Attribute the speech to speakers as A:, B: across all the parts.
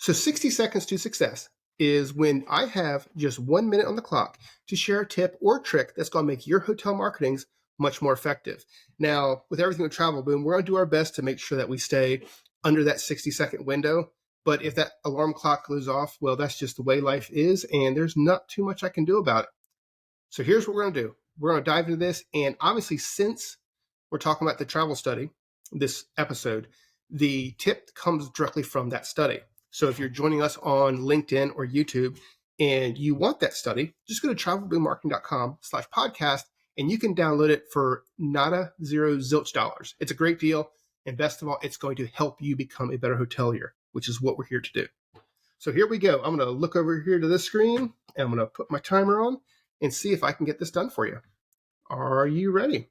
A: So 60 seconds to success is when I have just 1 minute on the clock to share a tip or trick that's going to make your hotel marketings much more effective. Now, with everything with TravelBoom, we're going to do our best to make sure that we stay under that 60-second window. But if that alarm clock goes off, well, that's just the way life is, and there's not too much I can do about it. So here's what we're going to do. We're going to dive into this, and obviously, since we're talking about the travel study, this episode, the tip comes directly from that study. So if you're joining us on LinkedIn or YouTube and you want that study, just go to travelboommarketing.com/podcast and you can download it for nada, zero, zilch dollars. It's a great deal. And best of all, it's going to help you become a better hotelier, which is what we're here to do. So here we go. I'm going to look over here to this screen and I'm going to put my timer on and see if I can get this done for you. Are you ready?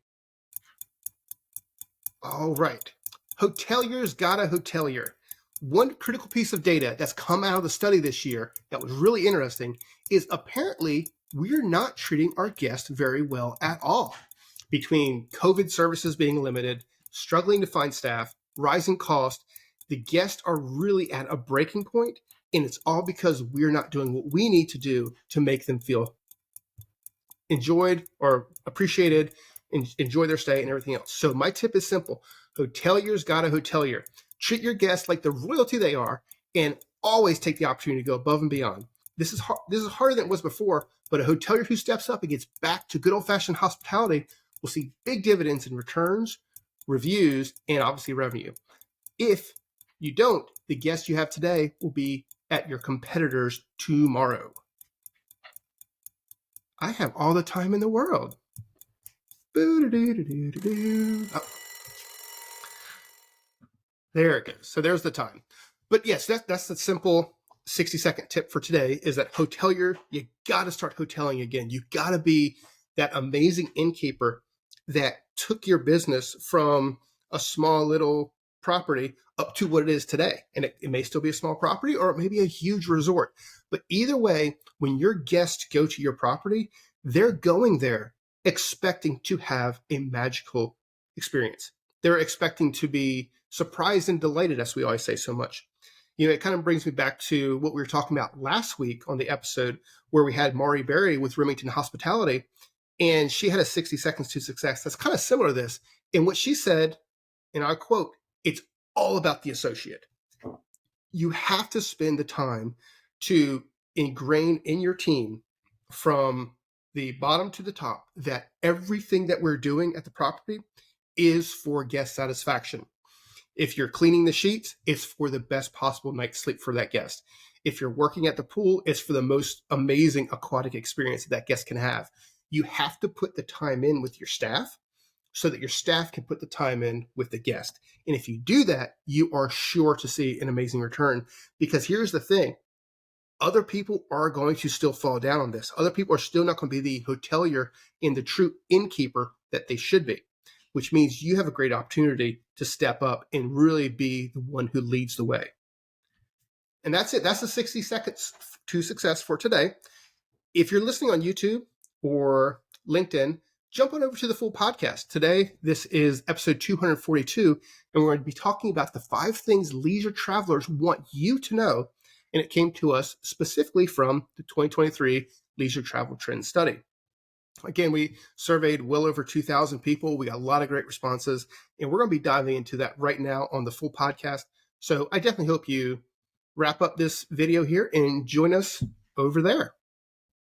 A: All right. Hoteliers got a hotelier. One critical piece of data that's come out of the study this year that was really interesting is apparently we're not treating our guests very well at all. Between COVID services being limited, struggling to find staff, rising cost, the guests are really at a breaking point, and it's all because we're not doing what we need to do to make them feel enjoyed or appreciated, enjoy their stay and everything else. So my tip is simple. Hoteliers got a hotelier. Treat your guests like the royalty they are and always take the opportunity to go above and beyond. This is harder than it was before, but a hotelier who steps up and gets back to good old-fashioned hospitality will see big dividends in returns, reviews, and obviously revenue. If you don't, the guests you have today will be at your competitors tomorrow. I have all the time in the world. Oh. There it goes. So there's the time. But yes, that's the simple 60-second tip for today is that hotelier, you got to start hoteling again. You got to be that amazing innkeeper that took your business from a small little property up to what it is today. And it may still be a small property or it may be a huge resort. But either way, when your guests go to your property, they're going there expecting to have a magical experience. They're expecting to be surprised and delighted, as we always say so much. You know, it kind of brings me back to what we were talking about last week on the episode where we had Maury Berry with Remington Hospitality, and she had a 60 seconds to success. That's kind of similar to this. And what she said, and I quote, it's all about the associate. You have to spend the time to ingrain in your team from the bottom to the top that everything that we're doing at the property is for guest satisfaction. If you're cleaning the sheets, it's for the best possible night's sleep for that guest. If you're working at the pool, it's for the most amazing aquatic experience that guest can have. You have to put the time in with your staff so that your staff can put the time in with the guest. And if you do that, you are sure to see an amazing return. Because here's the thing. Other people are going to still fall down on this. Other people are still not going to be the hotelier and the true innkeeper that they should be, which means you have a great opportunity to step up and really be the one who leads the way. And that's it. That's the 60 seconds to success for today. If you're listening on YouTube or LinkedIn, jump on over to the full podcast. Today, this is episode 242, and we're going to be talking about the 5 things leisure travelers want you to know. And it came to us specifically from the 2023 Leisure Travel Trends Study. Again, we surveyed well over 2,000 people. We got a lot of great responses, and we're going to be diving into that right now on the full podcast. So I definitely hope you wrap up this video here and join us over there.